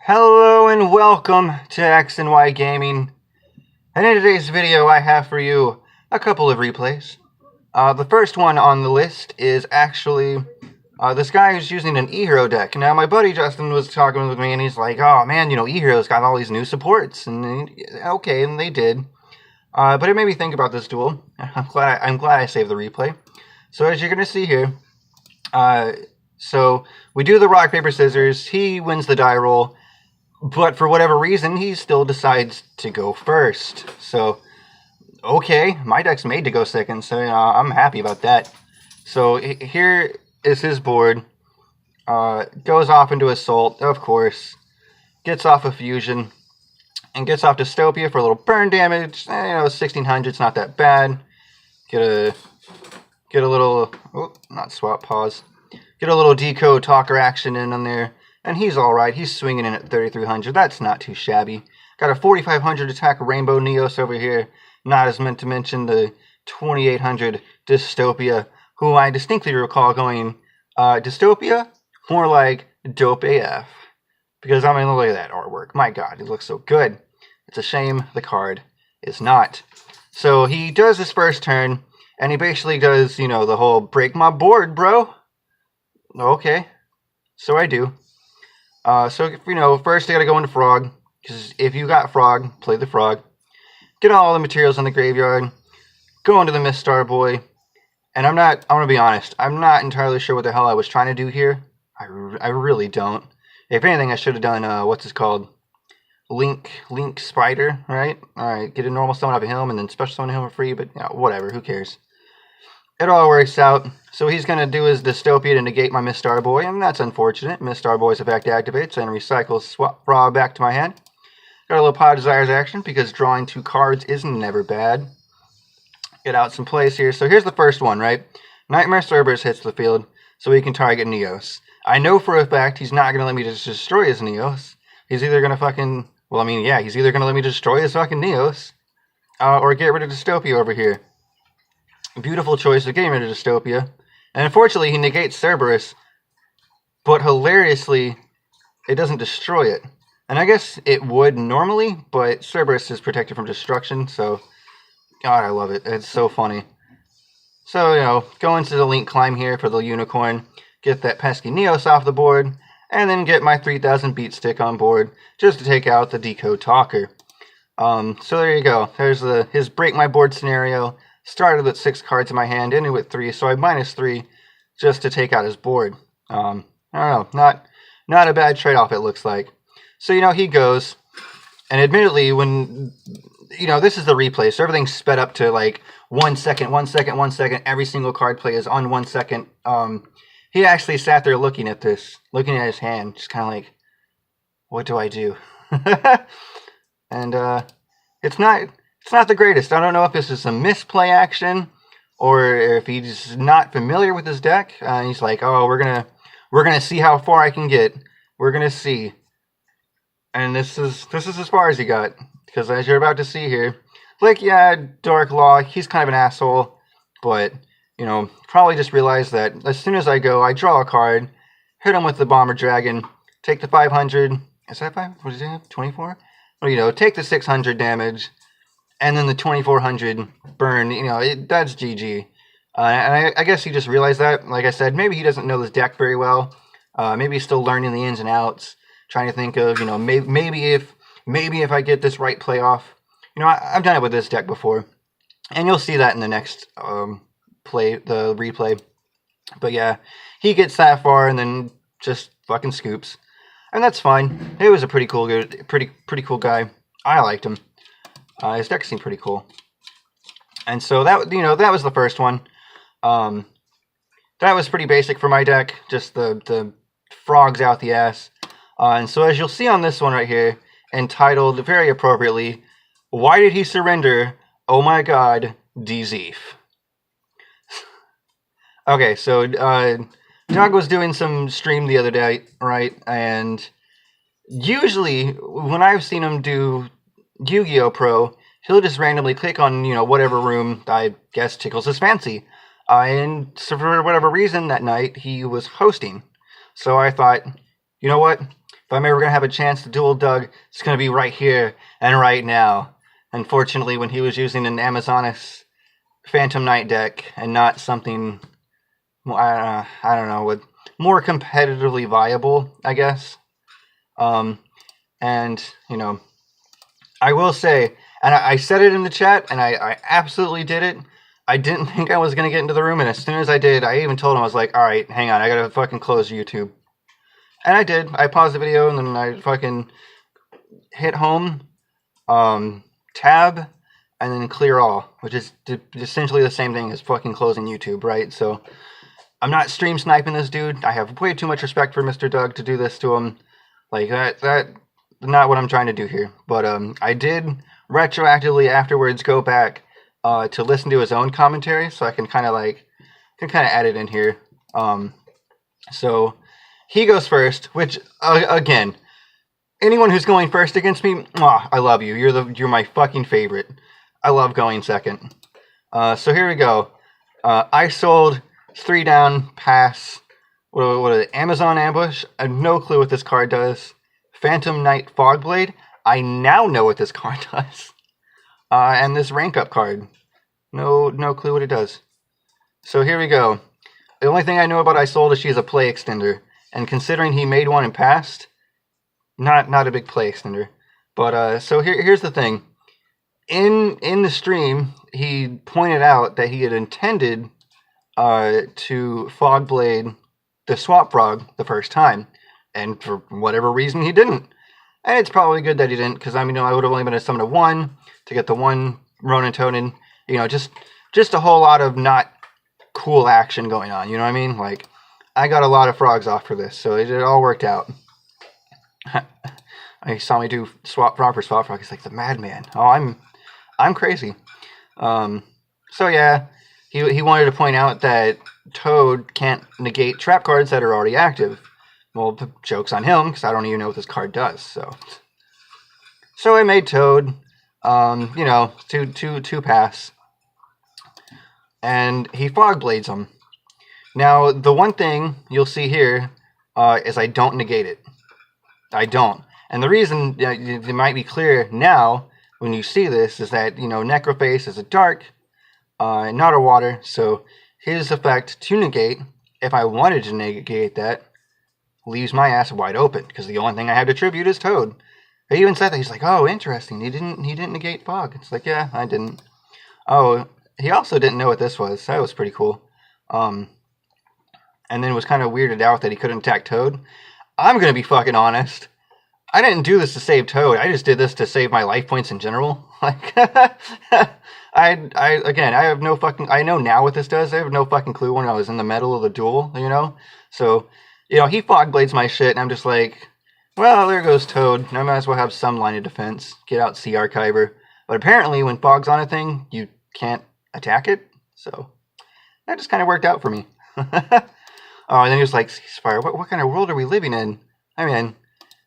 Hello and welcome to X and Y Gaming. And in today's video I have for you a couple of replays. The first one on the list is actually this guy who's using an E-Hero deck. Now my buddy Justin was talking with me and he's like, oh man, you know, E-Hero's got all these new supports. And okay, and they did. But it made me think about this duel. I'm glad I saved the replay. So as you're going to see here, so we do the rock, paper, scissors. He wins the die roll. But for whatever reason, he still decides to go first. So, okay, my deck's made to go second, so I'm happy about that. So here is his board. Goes off into Assault, of course. Gets off a Fusion. And gets off Dystopia for a little burn damage. You know, 1600's not that bad. Get a little, oh, not swap, pause. Get a little Decode Talker action in on there. And he's alright. He's swinging in at 3,300. That's not too shabby. Got a 4,500 attack Rainbow Neos over here. Not as meant to mention the 2,800 Dystopia, who I distinctly recall going, Dystopia? More like Dope AF. Because, I mean, look at that artwork. My god, it looks so good. It's a shame the card is not. So he does his first turn, and he basically does, you know, the whole break my board, bro. Okay. So I do. So, you know, first you gotta go into Frog, because if you got Frog, play the Frog. Get all the materials in the graveyard, go into the Miststar Boy, and I'm gonna be honest, I'm not entirely sure what the hell I was trying to do here. I really don't. If anything, I should have done, what's it called? Link Spider, right? Alright, get a normal summon off of him, and then special summon him for free, but, you know, whatever, who cares? It all works out. So he's going to do his Dystopia to negate my Miststar Boy, and that's unfortunate. Miststar Boy's effect activates and recycles swap Frog back to my hand. Got a little Pot of Desires action, because drawing 2 cards is never bad. Get out some plays here. So here's the first one, right? Nightmare Cerberus hits the field, so he can target Neos. I know for a fact he's not going to let me just destroy his Neos. He's either going to fucking, well, I mean, yeah, he's either going to let me destroy his fucking Neos, or get rid of Dystopia over here. Beautiful choice of getting rid of Dystopia. And unfortunately, he negates Cerberus, but hilariously, it doesn't destroy it. And I guess it would normally, but Cerberus is protected from destruction, so God, I love it. It's so funny. So, you know, go into the Link Climb here for the Unicorn, get that pesky Neos off the board, and then get my 3000 Beat Stick on board, just to take out the Decode Talker. So there you go. There's his break my board scenario. Started with 6 cards in my hand, ended with 3, so I -3 just to take out his board. I don't know, not a bad trade-off it looks like. So, you know, he goes, and admittedly, when, you know, this is the replay, so everything's sped up to like 1 second, 1 second, 1 second, every single card play is on 1 second. He actually sat there looking at this, looking at his hand, just kind of like, what do I do? And, it's not the greatest. I don't know if this is a misplay action or if he's not familiar with his deck. He's like, oh, we're gonna see how far I can get. We're gonna see. And this is as far as he got. Because as you're about to see here, like, yeah, Dark Law, he's kind of an asshole, but, you know, probably just realized that as soon as I go, I draw a card, hit him with the Bomber Dragon, take the 500, is that 5? What is it, 24? Well, you know, take the 600 damage, and then the 2400 burn, you know, that's GG. And I guess he just realized that. Like I said, maybe he doesn't know this deck very well. Maybe he's still learning the ins and outs. Trying to think of, you know, maybe if I get this right play off. You know, I've done it with this deck before. And you'll see that in the next replay. But yeah, he gets that far and then just fucking scoops. And that's fine. He was a pretty cool guy. I liked him. His deck seemed pretty cool. And so that, you know, that was the first one. That was pretty basic for my deck. Just the frogs out the ass. And so as you'll see on this one right here, entitled very appropriately, Why Did He Surrender? Oh my god, Dzeeff. Okay, so Doug was doing some stream the other day, right? And usually when I've seen him do YGOpro, he'll just randomly click on, you know, whatever room I guess tickles his fancy. And so for whatever reason that night, he was hosting. So I thought, you know what? if I'm ever going to have a chance to duel Doug, it's going to be right here and right now. Unfortunately, when he was using an Amazonas Phantom Knight deck and not something, I don't know, with more competitively viable, I guess. And, you know, I will say, and I said it in the chat, and I absolutely did it. I didn't think I was going to get into the room, and as soon as I did, I even told him, I was like, alright, hang on, I gotta fucking close YouTube. And I did. I paused the video, and then I fucking hit home, tab, and then clear all, which is essentially the same thing as fucking closing YouTube, right? So, I'm not stream sniping this dude. I have way too much respect for Mr. Doug to do this to him. Like, that's not what I'm trying to do here. But, I did retroactively afterwards go back to listen to his own commentary, so I can kind of add it in here. So he goes first, which again, anyone who's going first against me, I love you. You're my fucking favorite. I love going second. So here we go. I sold 3 down, pass. What is it? Amazon Ambush. I have no clue what this card does. Phantom Knight Fogblade. I now know what this card does. And this rank up card. No clue what it does. So here we go. The only thing I know about I sold is she's a play extender. And considering he made one and passed, not a big play extender. But so here's the thing. In the stream, he pointed out that he had intended to Fogblade the Swap Frog the first time. And for whatever reason, he didn't. And it's probably good that he didn't, because I mean, I would have only been able to summon a 1 to get the 1 Ronin Tonin. You know, just a whole lot of not cool action going on. You know what I mean? Like, I got a lot of frogs off for this, so it all worked out. He saw me do Swap Frog for Swap Frog. He's like, the madman. Oh, I'm crazy. So yeah, he wanted to point out that Toad can't negate trap cards that are already active. Well, the joke's on him, because I don't even know what this card does, So I made Toad, you know, two pass. And he Fogblades him. Now, the one thing you'll see here is I don't negate it. I don't. And the reason it might be clear now, when you see this, is that, you know, Necroface is a dark, not a water, so his effect to negate, if I wanted to negate that, leaves my ass wide open, because the only thing I have to tribute is Toad. He even said that. He's like, oh, interesting. He didn't negate Fog. It's like, yeah, I didn't. Oh, he also didn't know what this was. That was pretty cool. And then was kind of weirded out that he couldn't attack Toad. I'm going to be fucking honest. I didn't do this to save Toad. I just did this to save my life points in general. Like, again, I have no fucking, I know now what this does. I have no fucking clue when I was in the middle of the duel, you know? So, you know, he Fogblades my shit, and I'm just like, well, there goes Toad. I might as well have some line of defense. Get out Sea Archiver. But apparently, when Fog's on a thing, you can't attack it. So, that just kind of worked out for me. Oh, and then he was like, Ceasefire, what kind of world are we living in? I mean,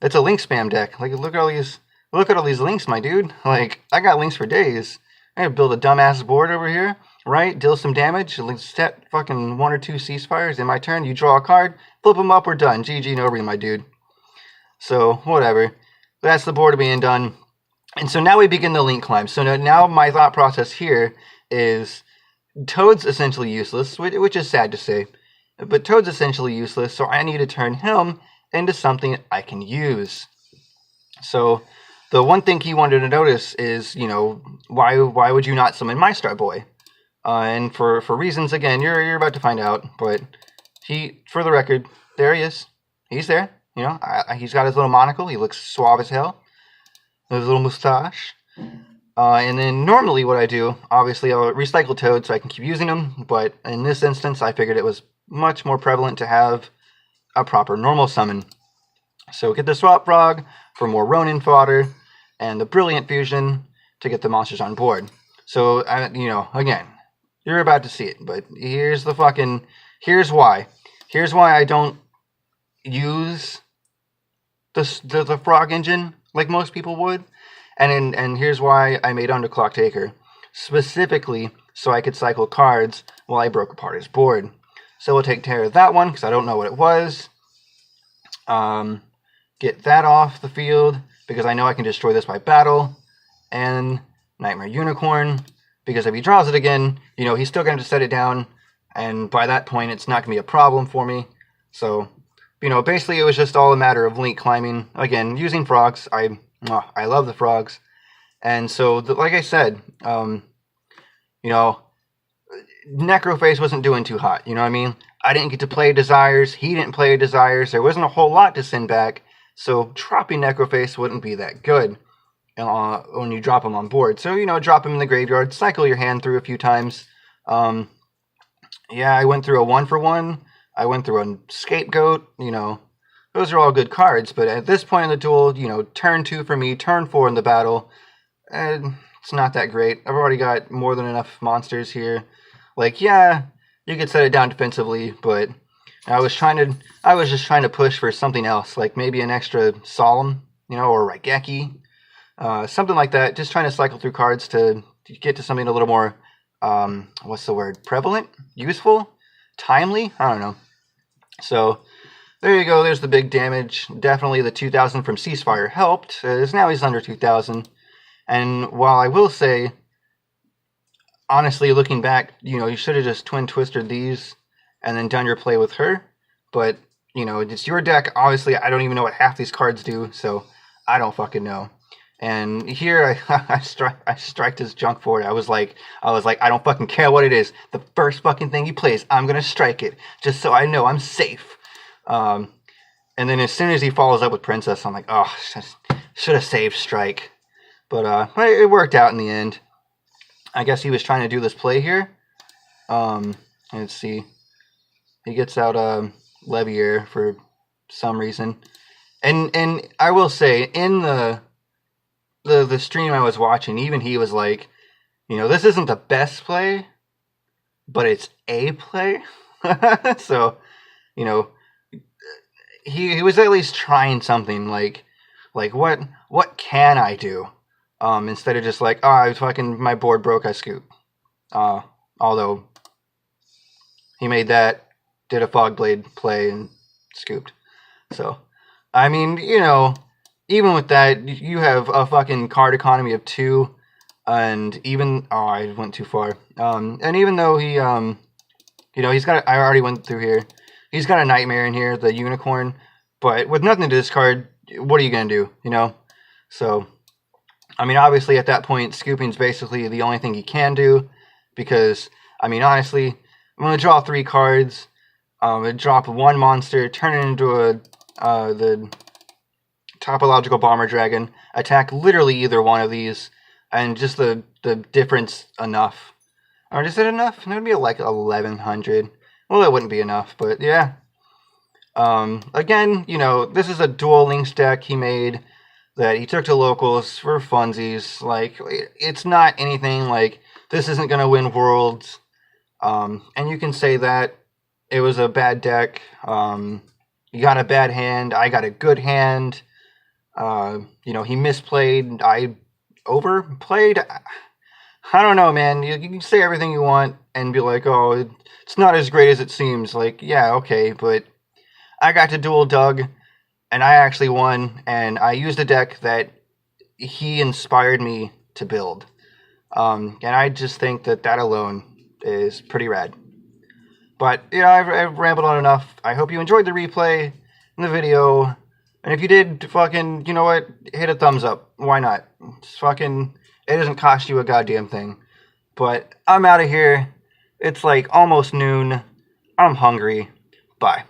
it's a link spam deck. Like, look at all these links, my dude. Like, I got links for days. I gotta build a dumbass board over here, right? Deal some damage, set fucking 1 or 2 Ceasefires. In my turn, you draw a card, flip them up, we're done. GG, no re, my dude. So, whatever. That's the board being done. And so now we begin the link climb. So now my thought process here is Toad's essentially useless, which is sad to say. But Toad's essentially useless, so I need to turn him into something I can use. So the one thing he wanted to notice is, you know, why would you not summon my Star Boy? And for reasons, again, you're about to find out. But for the record, there he is. He's there. You know, he's got his little monocle. He looks suave as hell. His little mustache. And then normally what I do, obviously I'll recycle Toad so I can keep using him. But in this instance, I figured it was much more prevalent to have a proper normal summon. So get the Swap Frog for more Ronin fodder, and the Brilliant Fusion to get the monsters on board. So, you know, again, you're about to see it, but here's why. Here's why I don't use the Frog engine like most people would, and here's why I made Underclock Taker, specifically so I could cycle cards while I broke apart his board. So we'll take care of that one, because I don't know what it was. get that off the field because I know I can destroy this by battle, and Nightmare Unicorn because if he draws it again, you know, he's still going to set it down, and by that point, it's not going to be a problem for me. So, you know, basically it was just all a matter of link climbing. Again, using frogs. I love the frogs. And so, like I said, you know, Necroface wasn't doing too hot, you know what I mean? I didn't get to play Desires, he didn't play Desires, there wasn't a whole lot to send back, so dropping Necroface wouldn't be that good when you drop him on board. So, you know, drop him in the graveyard, cycle your hand through a few times. Yeah, I went through a 1-for-1, I went through a Scapegoat, you know, those are all good cards, but at this point in the duel, you know, turn 2 for me, turn 4 in the battle, and it's not that great. I've already got more than enough monsters here. Like, yeah, you could set it down defensively, but I was just trying to push for something else, like maybe an extra Solemn, you know, or Raigeki, something like that. Just trying to cycle through cards to get to something a little more, what's the word, prevalent, useful, timely, I don't know. So, there you go, there's the big damage. Definitely the 2000 from Ceasefire helped, as now he's under 2000. And while I will say, honestly, looking back, you know, you should have just twin twisted these and then done your play with her. But, you know, it's your deck. Obviously, I don't even know what half these cards do, so I don't fucking know. And here, I striked his junk for it. I was like, I don't fucking care what it is. The first fucking thing he plays, I'm gonna strike it, just so I know I'm safe. And then as soon as he follows up with Princess, I'm like, oh, should have saved strike. But it worked out in the end. I guess he was trying to do this play here. Let's see. He gets out Levier for some reason. And I will say, in the stream I was watching, even he was like, you know, this isn't the best play, but it's a play. So, you know, he was at least trying something like what can I do? Instead of just like, oh, my board broke, I scoop. Although he made that, did a Fogblade play and scooped. So, I mean, you know, even with that, you have a fucking card economy of 2, and even, oh, I went too far. And even though he, you know, he's got, I already went through here, he's got a Nightmare in here, the Unicorn, but with nothing to discard, what are you gonna do, you know? So, I mean, obviously, at that point, scooping's basically the only thing he can do, because, I mean, honestly, I'm going to draw 3 cards, drop 1 monster, turn it into the Topological Bomber Dragon, attack literally either one of these, and just the difference enough. Or is it enough? It would be like 1100. Well, it wouldn't be enough, but yeah. Again, you know, this is a dual links deck he made that he took to locals for funsies. Like, it's not anything like, this isn't going to win Worlds. And you can say that it was a bad deck. You got a bad hand. I got a good hand. You know, he misplayed. I overplayed. I don't know, man. You can say everything you want and be like, oh, it's not as great as it seems. Like, yeah, okay, but I got to duel Doug, and I actually won, and I used a deck that he inspired me to build. And I just think that alone is pretty rad. But, yeah, I've rambled on enough. I hope you enjoyed the replay in the video. And if you did, fucking, you know what? Hit a thumbs up. Why not? It's fucking, it doesn't cost you a goddamn thing. But I'm out of here. It's like almost noon. I'm hungry. Bye.